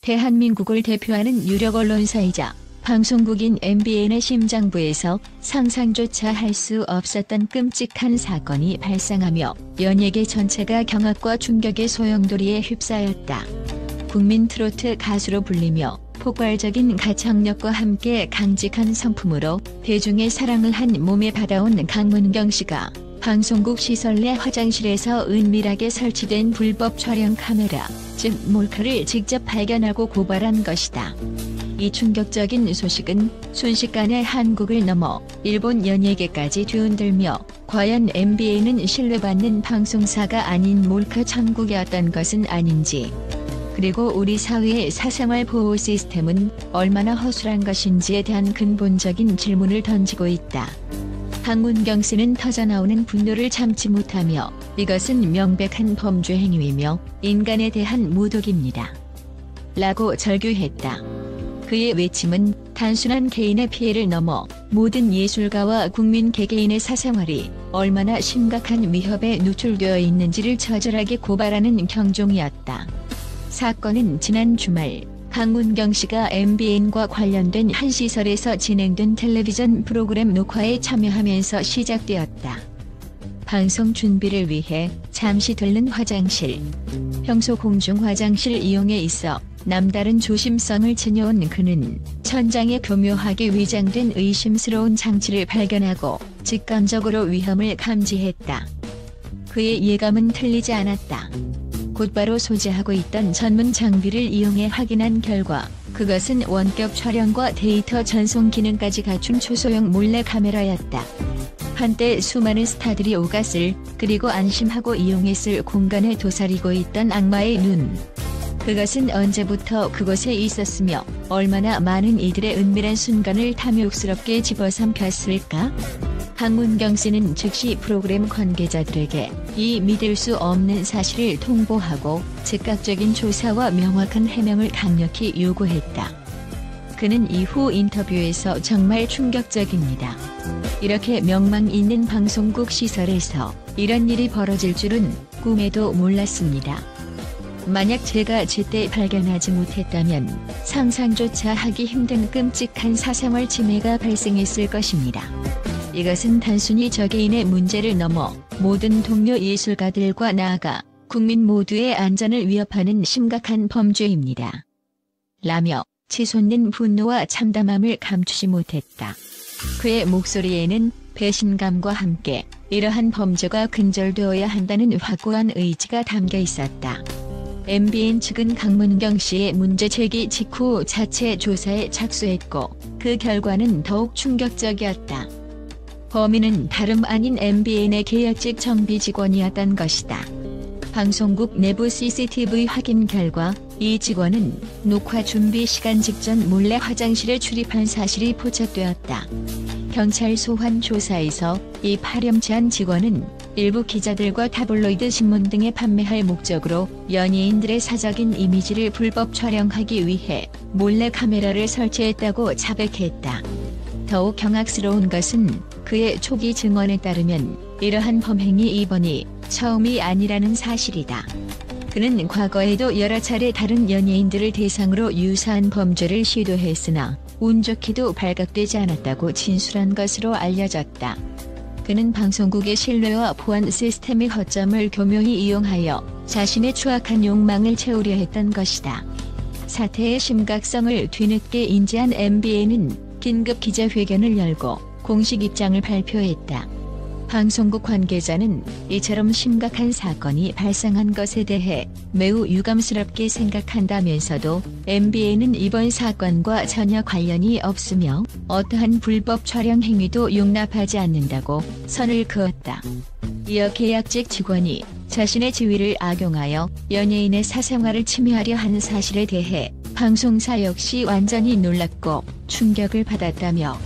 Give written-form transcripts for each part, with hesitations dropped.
대한민국을 대표하는 유력 언론사이자 방송국인 MBN의 심장부에서 상상조차 할 수 없었던 끔찍한 사건이 발생하며 연예계 전체가 경악과 충격의 소용돌이에 휩싸였다. 국민 트로트 가수로 불리며 폭발적인 가창력과 함께 강직한 성품으로 대중의 사랑을 한 몸에 받아온 강문경 씨가 방송국 시설 내 화장실에서 은밀하게 설치된 불법 촬영 카메라, 즉 몰카를 직접 발견하고 고발한 것이다. 이 충격적인 소식은 순식간에 한국을 넘어 일본 연예계까지 뒤흔들며 과연 MBN은 신뢰받는 방송사가 아닌 몰카 천국이었던 것은 아닌지, 그리고 우리 사회의 사생활 보호 시스템은 얼마나 허술한 것인지에 대한 근본적인 질문을 던지고 있다. 강문경 씨는 터져나오는 분노를 참지 못하며 이것은 명백한 범죄 행위이며 인간에 대한 모독입니다. 라고 절규했다. 그의 외침은 단순한 개인의 피해를 넘어 모든 예술가와 국민 개개인의 사생활이 얼마나 심각한 위협에 노출되어 있는지를 처절하게 고발하는 경종이었다. 사건은 지난 주말 강문경 씨가 MBN과 관련된 한 시설에서 진행된 텔레비전 프로그램 녹화에 참여하면서 시작되었다. 방송 준비를 위해 잠시 들른 화장실. 평소 공중 화장실 이용에 있어 남다른 조심성을 지녀온 그는 천장에 교묘하게 위장된 의심스러운 장치를 발견하고 직감적으로 위험을 감지했다. 그의 예감은 틀리지 않았다. 곧바로 소지하고 있던 전문 장비를 이용해 확인한 결과 그것은 원격 촬영과 데이터 전송 기능까지 갖춘 초소형 몰래카메라였다. 한때 수많은 스타들이 오갔을, 그리고 안심하고 이용했을 공간에 도사리고 있던 악마의 눈. 그것은 언제부터 그곳에 있었으며 얼마나 많은 이들의 은밀한 순간을 탐욕스럽게 집어삼켰을까? 강문경 씨는 즉시 프로그램 관계자들에게 이 믿을 수 없는 사실을 통보하고 즉각적인 조사와 명확한 해명을 강력히 요구했다. 그는 이후 인터뷰에서 정말 충격적입니다. 이렇게 명망 있는 방송국 시설에서 이런 일이 벌어질 줄은 꿈에도 몰랐습니다. 만약 제가 제때 발견하지 못했다면 상상조차 하기 힘든 끔찍한 사생활 침해가 발생했을 것입니다. 이것은 단순히 저 개인의 문제를 넘어 모든 동료 예술가들과 나아가 국민 모두의 안전을 위협하는 심각한 범죄입니다. 라며 치솟는 분노와 참담함을 감추지 못했다. 그의 목소리에는 배신감과 함께 이러한 범죄가 근절되어야 한다는 확고한 의지가 담겨 있었다. MBN 측은 강문경 씨의 문제 제기 직후 자체 조사에 착수했고 그 결과는 더욱 충격적이었다. 범인은 다름 아닌 MBN의 계약직 정비 직원이었던 것이다. 방송국 내부 CCTV 확인 결과 이 직원은 녹화 준비 시간 직전 몰래 화장실에 출입한 사실이 포착되었다. 경찰 소환 조사에서 이 파렴치한 직원은 일부 기자들과 타블로이드 신문 등에 판매할 목적으로 연예인들의 사적인 이미지를 불법 촬영하기 위해 몰래 카메라를 설치했다고 자백했다. 더욱 경악스러운 것은 그의 초기 증언에 따르면 이러한 범행이 이번이 처음이 아니라는 사실이다. 그는 과거에도 여러 차례 다른 연예인들을 대상으로 유사한 범죄를 시도했으나 운 좋게도 발각되지 않았다고 진술한 것으로 알려졌다. 그는 방송국의 신뢰와 보안 시스템의 허점을 교묘히 이용하여 자신의 추악한 욕망을 채우려 했던 것이다. 사태의 심각성을 뒤늦게 인지한 MBN은 긴급 기자회견을 열고 공식 입장을 발표했다. 방송국 관계자는 이처럼 심각한 사건이 발생한 것에 대해 매우 유감스럽게 생각한다면서도 MBN은 이번 사건과 전혀 관련이 없으며 어떠한 불법 촬영 행위도 용납하지 않는다고 선을 그었다. 이어 계약직 직원이 자신의 지위를 악용하여 연예인의 사생활을 침해하려 하는 사실에 대해 방송사 역시 완전히 놀랐고 충격을 받았다며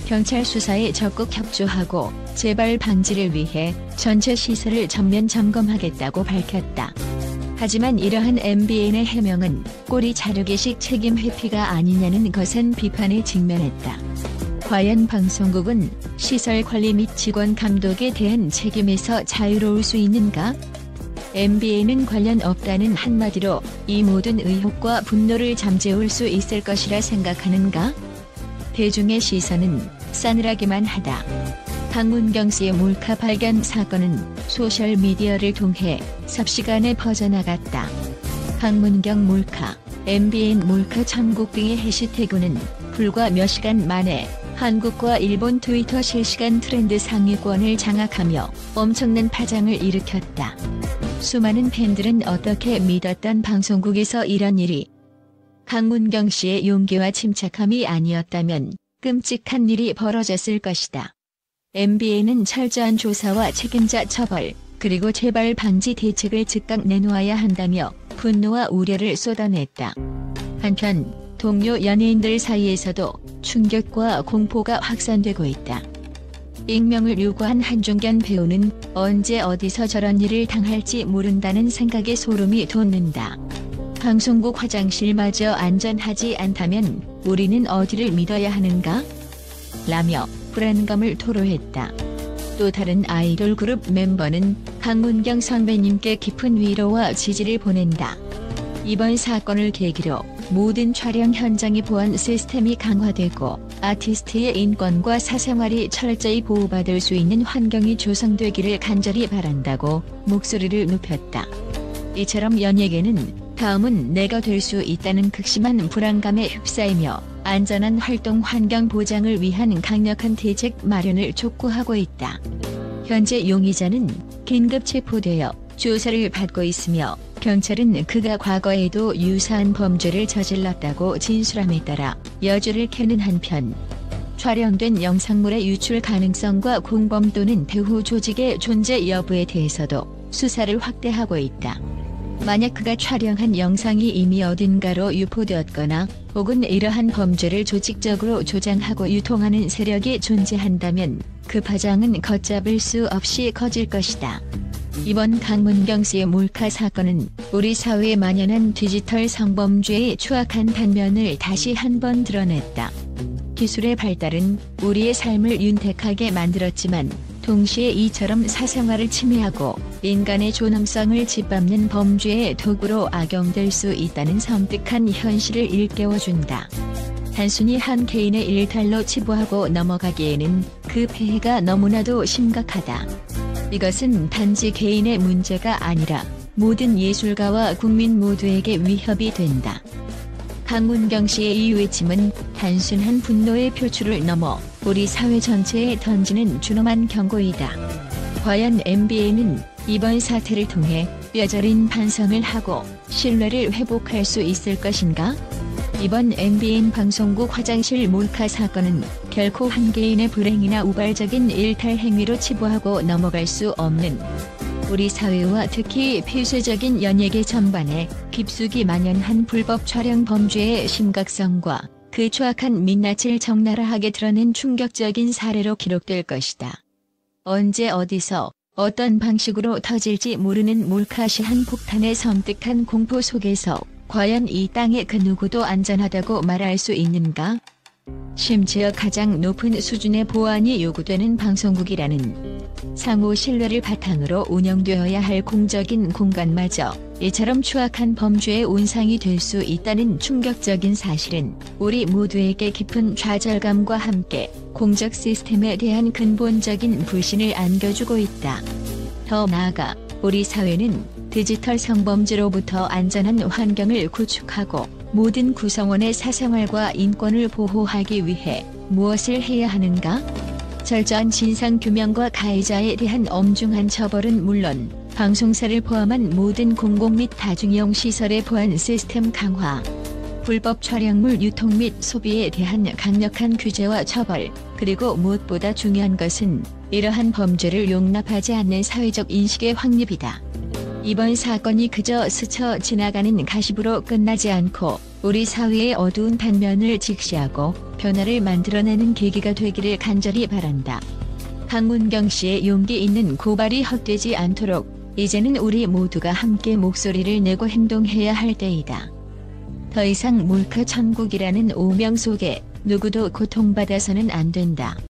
경찰 수사에 적극 협조하고 재발 방지를 위해 전체 시설을 전면 점검하겠다고 밝혔다. 하지만 이러한 MBN의 해명은 꼬리 자르기식 책임 회피가 아니냐는 거센 비판에 직면했다. 과연 방송국은 시설 관리 및 직원 감독에 대한 책임에서 자유로울 수 있는가? MBN은 관련 없다는 한마디로 이 모든 의혹과 분노를 잠재울 수 있을 것이라 생각하는가? 대중의 시선은 싸늘하기만 하다. 강문경 씨의 몰카 발견 사건은 소셜미디어를 통해 삽시간에 퍼져나갔다. 강문경 몰카, MBN 몰카 천국 등의 해시태그는 불과 몇 시간 만에 한국과 일본 트위터 실시간 트렌드 상위권을 장악하며 엄청난 파장을 일으켰다. 수많은 팬들은 어떻게 믿었던 방송국에서 이런 일이 강문경 씨의 용기와 침착함이 아니었다면 끔찍한 일이 벌어졌을 것이다. MBN은 철저한 조사와 책임자 처벌, 그리고 재발 방지 대책을 즉각 내놓아야 한다며 분노와 우려를 쏟아냈다. 한편 동료 연예인들 사이에서도 충격과 공포가 확산되고 있다. 익명을 요구한 한종견 배우는 언제 어디서 저런 일을 당할지 모른다는 생각에 소름이 돋는다. 방송국 화장실마저 안전하지 않다면 우리는 어디를 믿어야 하는가? 라며 불안감을 토로했다. 또 다른 아이돌 그룹 멤버는 강문경 선배님께 깊은 위로와 지지를 보낸다. 이번 사건을 계기로 모든 촬영 현장의 보안 시스템이 강화되고 아티스트의 인권과 사생활이 철저히 보호받을 수 있는 환경이 조성되기를 간절히 바란다고 목소리를 높였다. 이처럼 연예계는 다음은 내가 될 수 있다는 극심한 불안감에 휩싸이며 안전한 활동 환경 보장을 위한 강력한 대책 마련을 촉구하고 있다. 현재 용의자는 긴급 체포되어 조사를 받고 있으며 경찰은 그가 과거에도 유사한 범죄를 저질렀다고 진술함에 따라 여주를 캐는 한편 촬영된 영상물의 유출 가능성과 공범 또는 배후 조직의 존재 여부에 대해서도 수사를 확대하고 있다. 만약 그가 촬영한 영상이 이미 어딘가로 유포되었거나 혹은 이러한 범죄를 조직적으로 조장하고 유통하는 세력이 존재한다면 그 파장은 걷잡을 수 없이 커질 것이다. 이번 강문경 씨의 몰카 사건은 우리 사회에 만연한 디지털 성범죄의 추악한 단면을 다시 한번 드러냈다. 기술의 발달은 우리의 삶을 윤택하게 만들었지만 동시에 이처럼 사생활을 침해하고 인간의 존엄성을 짓밟는 범죄의 도구로 악용될 수 있다는 섬뜩한 현실을 일깨워준다. 단순히 한 개인의 일탈로 치부하고 넘어가기에는 그 폐해가 너무나도 심각하다. 이것은 단지 개인의 문제가 아니라 모든 예술가와 국민 모두에게 위협이 된다. 강문경 씨의 이 외침은 단순한 분노의 표출을 넘어 우리 사회 전체에 던지는 준엄한 경고이다. 과연 MBN은 이번 사태를 통해 뼈저린 반성을 하고 신뢰를 회복할 수 있을 것인가? 이번 MBN 방송국 화장실 몰카 사건은 결코 한 개인의 불행이나 우발적인 일탈 행위로 치부하고 넘어갈 수 없는 우리 사회와 특히 폐쇄적인 연예계 전반에 깊숙이 만연한 불법 촬영 범죄의 심각성과 그 추악한 민낯을 적나라하게 드러낸 충격적인 사례로 기록될 것이다. 언제 어디서 어떤 방식으로 터질지 모르는 몰카시한 폭탄의 섬뜩한 공포 속에서 과연 이 땅의 그 누구도 안전하다고 말할 수 있는가? 심지어 가장 높은 수준의 보안이 요구되는 방송국이라는 상호 신뢰를 바탕으로 운영되어야 할 공적인 공간마저 이처럼 추악한 범죄의 온상이 될 수 있다는 충격적인 사실은 우리 모두에게 깊은 좌절감과 함께 공적 시스템에 대한 근본적인 불신을 안겨주고 있다. 더 나아가 우리 사회는 디지털 성범죄로부터 안전한 환경을 구축하고 모든 구성원의 사생활과 인권을 보호하기 위해 무엇을 해야 하는가? 철저한 진상규명과 가해자에 대한 엄중한 처벌은 물론 방송사를 포함한 모든 공공 및 다중이용 시설의 보안 시스템 강화, 불법 촬영물 유통 및 소비에 대한 강력한 규제와 처벌, 그리고 무엇보다 중요한 것은 이러한 범죄를 용납하지 않는 사회적 인식의 확립이다. 이번 사건이 그저 스쳐 지나가는 가십으로 끝나지 않고 우리 사회의 어두운 단면을 직시하고 변화를 만들어내는 계기가 되기를 간절히 바란다. 강문경 씨의 용기 있는 고발이 헛되지 않도록 이제는 우리 모두가 함께 목소리를 내고 행동해야 할 때이다. 더 이상 몰카 천국이라는 오명 속에 누구도 고통받아서는 안 된다.